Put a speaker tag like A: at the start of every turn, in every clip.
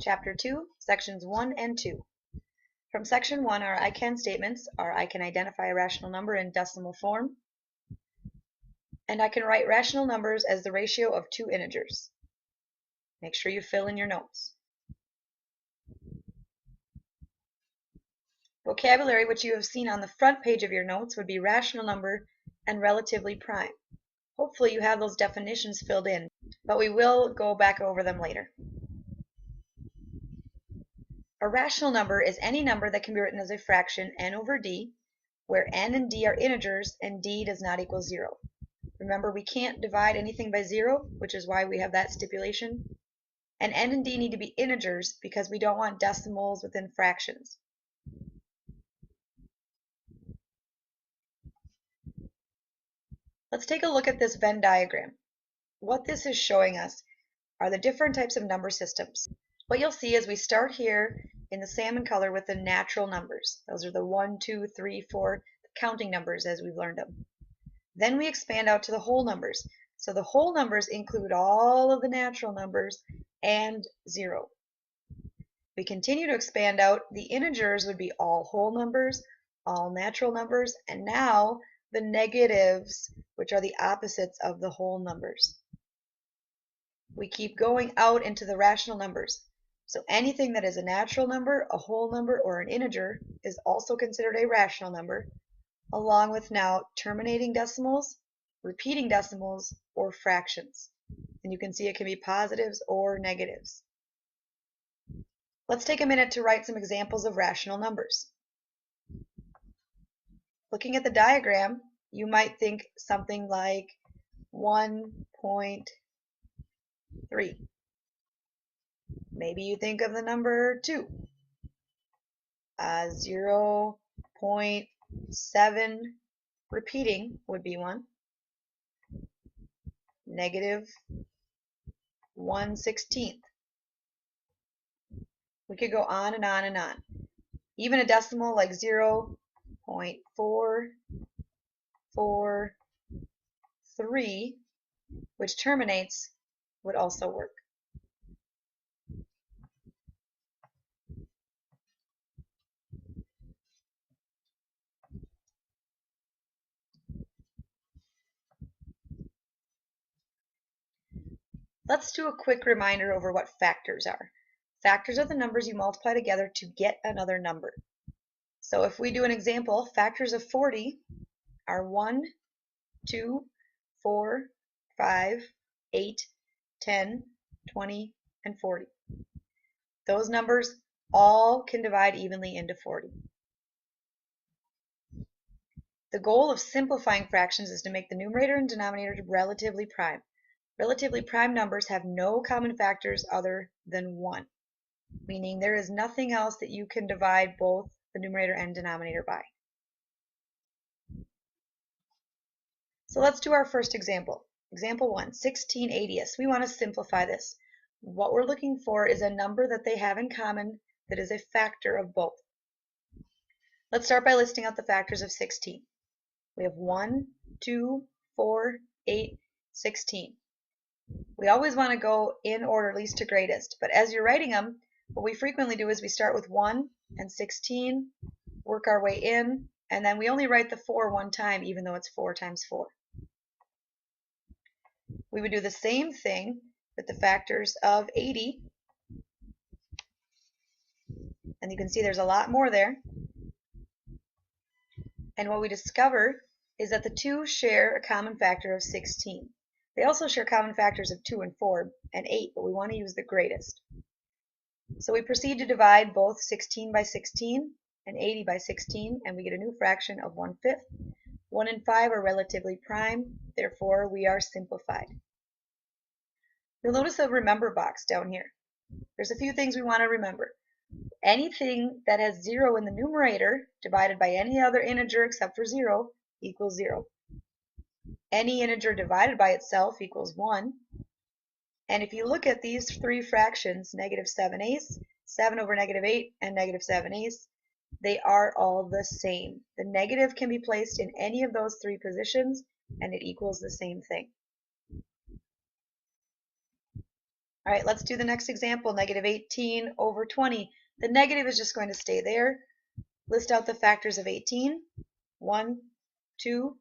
A: Chapter 2, Sections 1 and 2. From Section 1 are I can statements, are I can identify a rational number in decimal form, and I can write rational numbers as the ratio of two integers. Make sure you fill in your notes. Vocabulary which you have seen on the front page of your notes would be rational number and relatively prime. Hopefully you have those definitions filled in, but we will go back over them later. A rational number is any number that can be written as a fraction n over d, where n and d are integers and d does not equal 0. Remember, we can't divide anything by 0, which is why we have that stipulation. And n and d need to be integers because we don't want decimals within fractions. Let's take a look at this Venn diagram. What this is showing us are the different types of number systems. What you'll see is we start here in the salmon color with the natural numbers. Those are the 1, 2, 3, 4 counting numbers as we've learned them. Then we expand out to the whole numbers. So the whole numbers include all of the natural numbers and 0. We continue to expand out. The integers would be all whole numbers, all natural numbers, and now the negatives, which are the opposites of the whole numbers. We keep going out into the rational numbers. So anything that is a natural number, a whole number, or an integer is also considered a rational number, along with now terminating decimals, repeating decimals, or fractions. And you can see it can be positives or negatives. Let's take a minute to write some examples of rational numbers. Looking at the diagram, you might think something like 1.3. Maybe you think of the number 2. 0.7 repeating would be one. Negative 1/16. We could go on and on and on. Even a decimal like 0.443, which terminates, would also work. Let's do a quick reminder over what factors are. Factors are the numbers you multiply together to get another number. So if we do an example, factors of 40 are 1, 2, 4, 5, 8, 10, 20, and 40. Those numbers all can divide evenly into 40. The goal of simplifying fractions is to make the numerator and denominator relatively prime. Relatively prime numbers have no common factors other than 1, meaning there is nothing else that you can divide both the numerator and denominator by. So let's do our first example. Example 1, 16/80ths. We want to simplify this. What we're looking for is a number that they have in common that is a factor of both. Let's start by listing out the factors of 16. We have 1, 2, 4, 8, 16. We always want to go in order least to greatest, but as you're writing them, what we frequently do is we start with 1 and 16, work our way in, and then we only write the 4 one time even though it's 4 times 4. We would do the same thing with the factors of 80, and you can see there's a lot more there. And what we discover is that the two share a common factor of 16. They also share common factors of 2 and 4 and 8, but we want to use the greatest. So we proceed to divide both 16 by 16 and 80 by 16, and we get a new fraction of 1/5. 1 and 5 are relatively prime, therefore we are simplified. You'll notice a remember box down here. There's a few things we want to remember. Anything that has 0 in the numerator divided by any other integer except for 0 equals 0. Any integer divided by itself equals 1. And if you look at these three fractions, -7/8, 7 over -8, and -7/8, they are all the same. The negative can be placed in any of those three positions, and it equals the same thing. All right, let's do the next example, negative 18 over 20. The negative is just going to stay there. List out the factors of 18. 1, 2,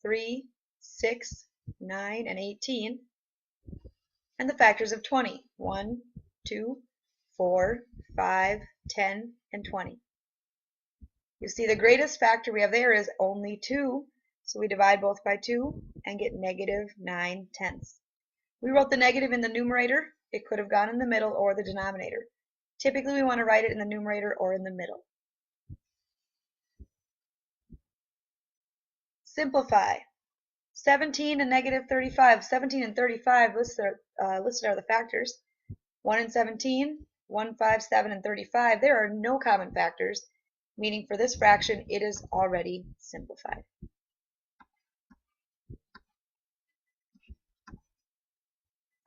A: 3, 6, 9, and 18. And the factors of 20. 1, 2, 4, 5, 10, and 20. You see the greatest factor we have there is only 2, so we divide both by 2 and get negative 9/10. We wrote the negative in the numerator. It could have gone in the middle or the denominator. Typically we want to write it in the numerator or in the middle. Simplify. 17 and negative 35. 17 and 35 listed are the factors. 1 and 17, 1, 5, 7, and 35. There are no common factors, meaning for this fraction it is already simplified.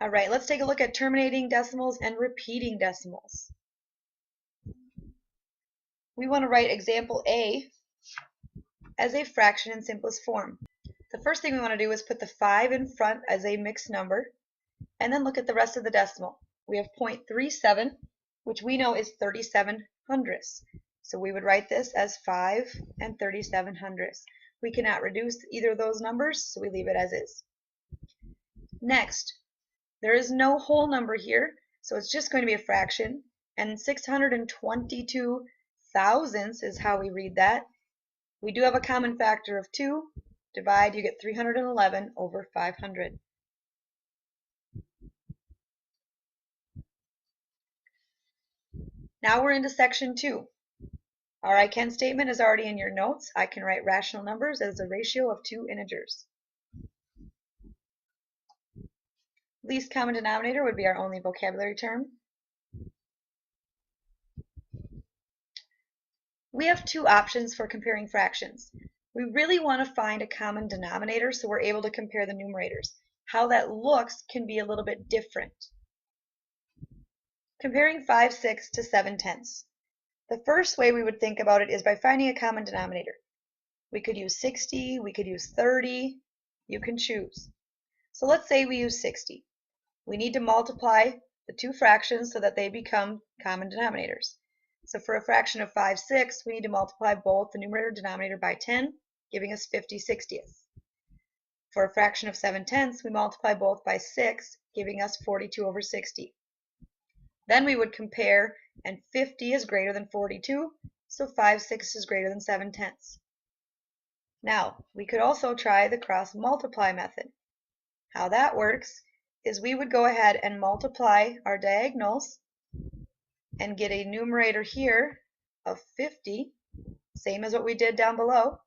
A: All right, let's take a look at terminating decimals and repeating decimals. We want to write example A as a fraction in simplest form. The first thing we want to do is put the 5 in front as a mixed number, and then look at the rest of the decimal. We have 0.37, which we know is 37 hundredths. So we would write this as 5 and 37 hundredths. We cannot reduce either of those numbers, so we leave it as is. Next, there is no whole number here, so it's just going to be a fraction, and 622 thousandths is how we read that. We do have a common factor of 2. Divide, you get 311 over 500. Now we're into section 2. Our I can statement is already in your notes. I can write rational numbers as a ratio of 2 integers. Least common denominator would be our only vocabulary term. We have two options for comparing fractions. We really want to find a common denominator so we're able to compare the numerators. How that looks can be a little bit different. Comparing 5/6 to 7/10. The first way we would think about it is by finding a common denominator. We could use 60, we could use 30, you can choose. So let's say we use 60. We need to multiply the two fractions so that they become common denominators. So for a fraction of 5/6, we need to multiply both the numerator and denominator by 10, giving us 50/60ths. For a fraction of 7/10, we multiply both by 6, giving us 42 over 60. Then we would compare, and 50 is greater than 42, so 5/6 is greater than 7/10. Now, we could also try the cross multiply method. How that works is we would go ahead and multiply our diagonals and get a numerator here of 50, same as what we did down below.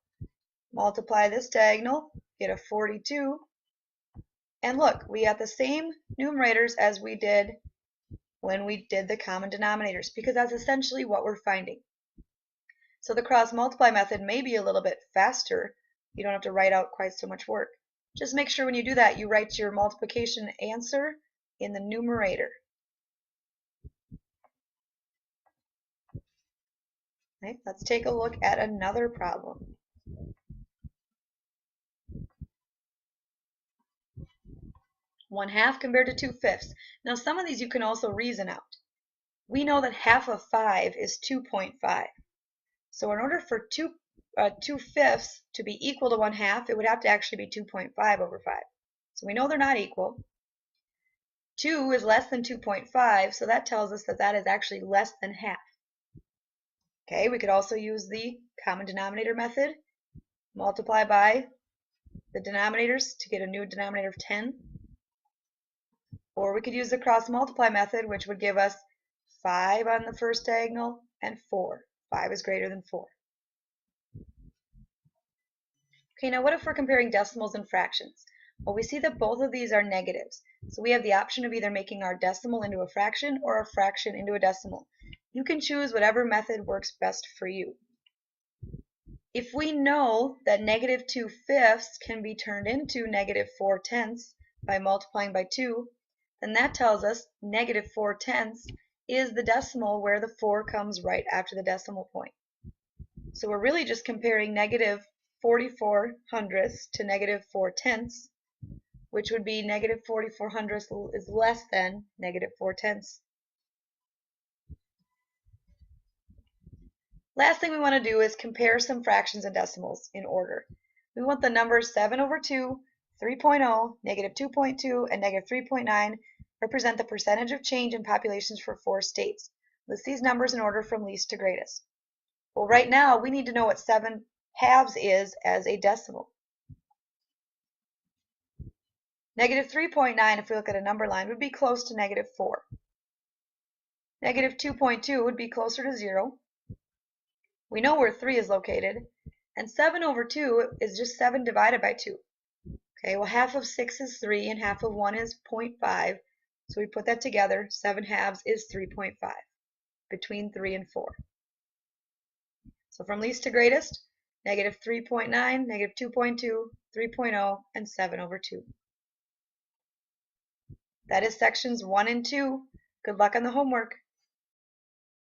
A: Multiply this diagonal, get a 42, and look, we got the same numerators as we did when we did the common denominators, because that's essentially what we're finding. So the cross multiply method may be a little bit faster. You don't have to write out quite so much work. Just make sure when you do that, you write your multiplication answer in the numerator. Okay, let's take a look at another problem. One half compared to 2/5. Now some of these you can also reason out. We know that half of 5 is 2.5. So in order for 2/5 to be equal to 1/2, it would have to actually be 2.5 over 5. So we know they're not equal. 2 is less than 2.5, so that tells us that that is actually less than half. Okay, we could also use the common denominator method. Multiply by the denominators to get a new denominator of 10. Or we could use the cross multiply method, which would give us 5 on the first diagonal and 4. 5 is greater than 4. Okay, now what if we're comparing decimals and fractions? Well, we see that both of these are negatives. So we have the option of either making our decimal into a fraction or a fraction into a decimal. You can choose whatever method works best for you. If we know that negative 2/5 can be turned into negative 4/10 by multiplying by 2, then that tells us negative 4/10 is the decimal where the 4 comes right after the decimal point. So we're really just comparing negative 44 hundredths to negative 4/10. which would be negative 44 hundredths is less than negative 4 tenths. Last thing we want to do is compare some fractions and decimals in order. We want the numbers 7 over 2, 3.0, negative 2.2, and negative 3.9 represent the percentage of change in populations for 4 states. List these numbers in order from least to greatest. Well, right now we need to know what 7 halves is as a decimal. Negative 3.9, if we look at a number line, would be close to negative 4. Negative 2.2 would be closer to 0. We know where 3 is located, and 7 over 2 is just 7 divided by 2. Okay, well, half of 6 is 3 and half of 1 is 0.5, so we put that together. 7 halves is 3.5, between 3 and 4. So from least to greatest, negative 3.9, negative 2.2, 3.0, and 7 over 2. That is sections 1 and 2. Good luck on the homework.